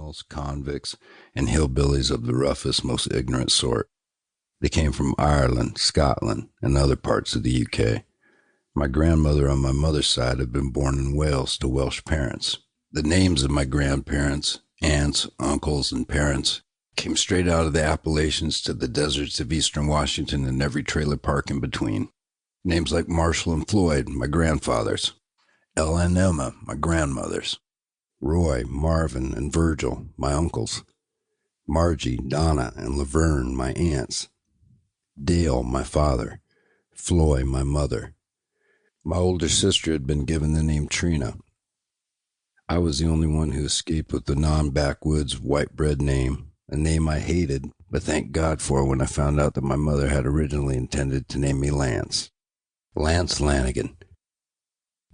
criminals, convicts, and hillbillies of the roughest, most ignorant sort. They came from Ireland, Scotland, and other parts of the UK. My grandmother on my mother's side had been born in Wales to Welsh parents. The names of my grandparents, aunts, uncles, and parents came straight out of the Appalachians to the deserts of eastern Washington and every trailer park in between. Names like Marshall and Floyd, my grandfathers. Ella and Emma, my grandmothers. Roy, Marvin, and Virgil, my uncles. Margie, Donna, and Laverne, my aunts. Dale, my father. Floy, my mother. My older sister had been given the name Trina. I was the only one who escaped with the non-backwoods white bread name, a name I hated, but thanked God for when I found out that my mother had originally intended to name me Lance. Lance Lanegan.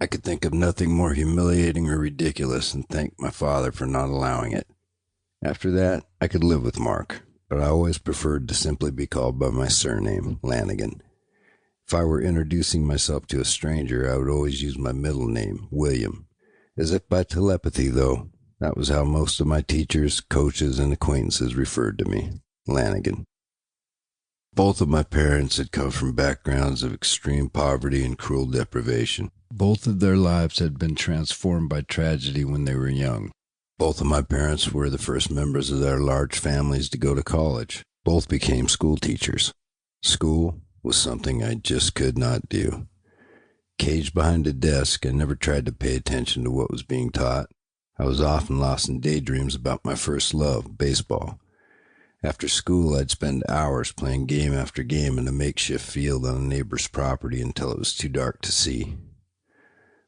I could think of nothing more humiliating or ridiculous than thank my father for not allowing it. After that, I could live with Mark, but I always preferred to simply be called by my surname, Lanegan. If I were introducing myself to a stranger, I would always use my middle name, William. As if by telepathy, though, that was how most of my teachers, coaches, and acquaintances referred to me, Lanegan. Both of my parents had come from backgrounds of extreme poverty and cruel deprivation. Both of their lives had been transformed by tragedy when they were young. Both of my parents were the first members of their large families to go to college. Both became school teachers. School was something I just could not do. Caged behind a desk, I never tried to pay attention to what was being taught. I was often lost in daydreams about my first love, baseball. After school, I'd spend hours playing game after game in a makeshift field on a neighbor's property until it was too dark to see.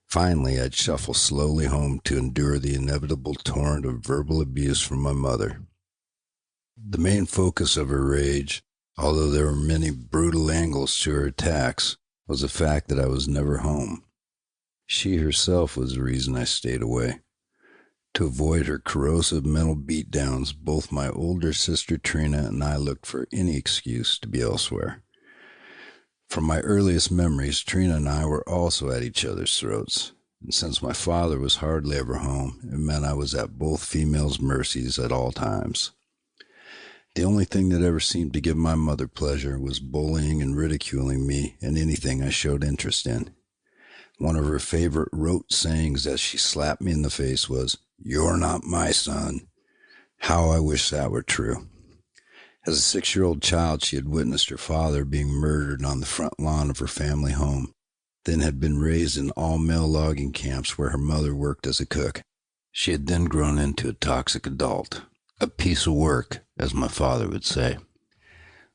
Finally, I'd shuffle slowly home to endure the inevitable torrent of verbal abuse from my mother. The main focus of her rage, although there were many brutal angles to her attacks, was the fact that I was never home. She herself was the reason I stayed away. To avoid her corrosive mental beatdowns, both my older sister Trina and I looked for any excuse to be elsewhere. From my earliest memories, Trina and I were also at each other's throats, and since my father was hardly ever home, it meant I was at both females' mercies at all times. The only thing that ever seemed to give my mother pleasure was bullying and ridiculing me in anything I showed interest in. One of her favorite rote sayings as she slapped me in the face was, "You're not my son." How I wish that were true. As a 6-year-old child, she had witnessed her father being murdered on the front lawn of her family home, then had been raised in all-male logging camps where her mother worked as a cook. She had then grown into a toxic adult. A piece of work, as my father would say.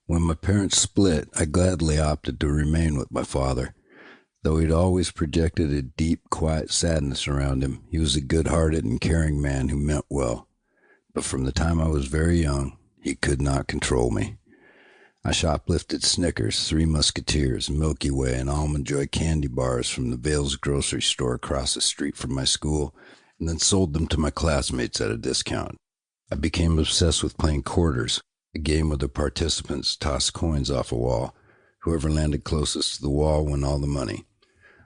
When my parents split, I gladly opted to remain with my father. Though he'd always projected a deep, quiet sadness around him, he was a good-hearted and caring man who meant well. But from the time I was very young, he could not control me. I shoplifted Snickers, Three Musketeers, Milky Way, and Almond Joy candy bars from the Vale's grocery store across the street from my school, and then sold them to my classmates at a discount. I became obsessed with playing quarters, a game where the participants tossed coins off a wall. Whoever landed closest to the wall won all the money.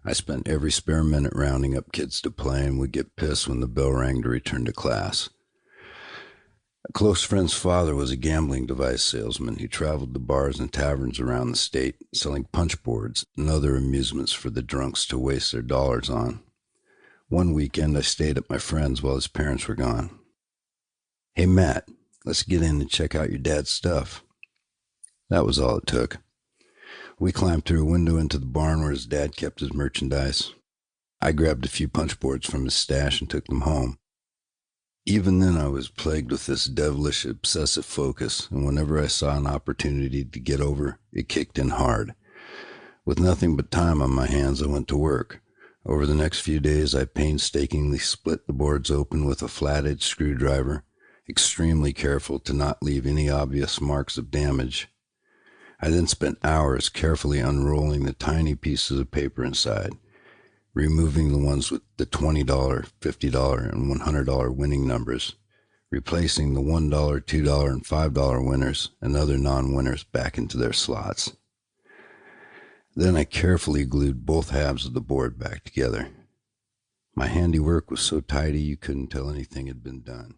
I spent every spare minute rounding up kids to play and would get pissed when the bell rang to return to class. A close friend's father was a gambling device salesman who traveled to bars and taverns around the state, selling punch boards and other amusements for the drunks to waste their dollars on. One weekend I stayed at my friend's while his parents were gone. "Hey, Matt, let's get in and check out your dad's stuff." That was all it took. We climbed through a window into the barn where his dad kept his merchandise. I grabbed a few punch boards from his stash and took them home. Even then I was plagued with this devilish obsessive focus, and whenever I saw an opportunity to get over, it kicked in hard. With nothing but time on my hands, I went to work. Over the next few days, I painstakingly split the boards open with a flathead screwdriver, extremely careful to not leave any obvious marks of damage. I then spent hours carefully unrolling the tiny pieces of paper inside, removing the ones with the $20, $50, and $100 winning numbers, replacing the $1, $2, and $5 winners and other non-winners back into their slots. Then I carefully glued both halves of the board back together. My handiwork was so tidy you couldn't tell anything had been done.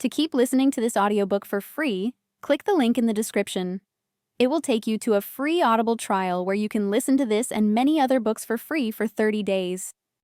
To keep listening to this audiobook for free, click the link in the description. It will take you to a free Audible trial where you can listen to this and many other books for free for 30 days.